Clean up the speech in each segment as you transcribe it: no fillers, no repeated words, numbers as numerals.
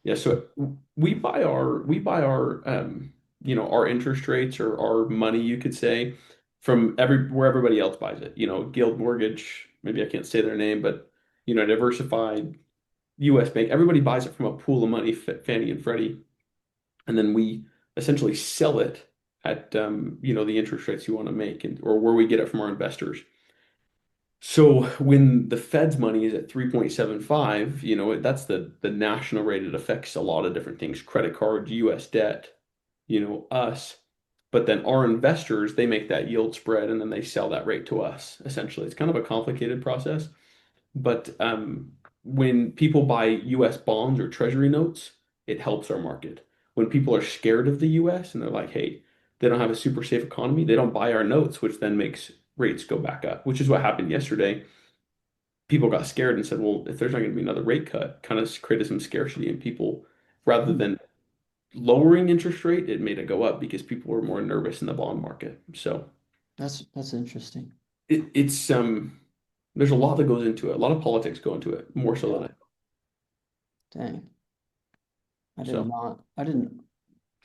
Yeah, so we buy our our interest rates or our money, you could say, from where everybody else buys it. Guild Mortgage, maybe I can't say their name, but Diversified, US Bank, everybody buys it from a pool of money, Fannie and Freddie, and then we essentially sell it at the interest rates you want to make and or where we get it from our investors. So when the Fed's money is at 3.75, that's the national rate. It affects a lot of different things, credit cards, US debt, us. But then our investors, they make that yield spread and then they sell that rate to us, essentially. It's kind of a complicated process. But when people buy US bonds or treasury notes, it helps our market. When people are scared of the US and they're like, hey, they don't have a super safe economy, they don't buy our notes, which then makes rates go back up, which is what happened yesterday. People got scared and said, well, if there's not going to be another rate cut, kind of created some scarcity in people rather Hmm. than lowering interest rate, it made it go up because people were more nervous in the bond market. So That's interesting. it's there's a lot that goes into it. A lot of politics go into it, more so than Yeah. it. Dang. So I didn't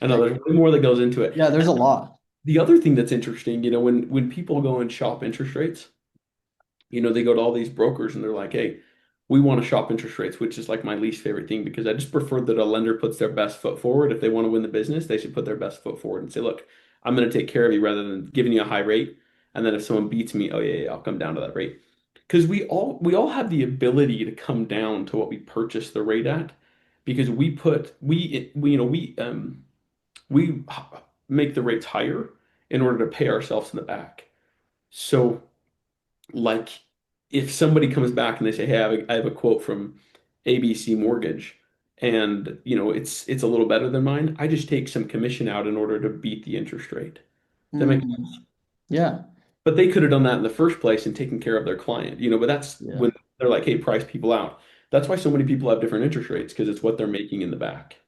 I know think. there's way more that goes into it. Yeah, there's a lot. The other thing that's interesting, when people go and shop interest rates, they go to all these brokers and they're like, hey, we want to shop interest rates, which is like my least favorite thing because I just prefer that a lender puts their best foot forward. If they want to win the business, they should put their best foot forward and say, look, I'm going to take care of you rather than giving you a high rate. And then if someone beats me, oh yeah, yeah, I'll come down to that rate. Because we all have the ability to come down to what we purchase the rate at because we make the rates higher in order to pay ourselves in the back. So like if somebody comes back and they say, "Hey, I have a quote from ABC Mortgage, and it's a little better than mine," I just take some commission out in order to beat the interest rate. Does that make Mm, sense? yeah. But they could have done that in the first place and taken care of their client, but that's Yeah. when they're like, "Hey, price people out." That's why so many people have different interest rates because it's what they're making in the back.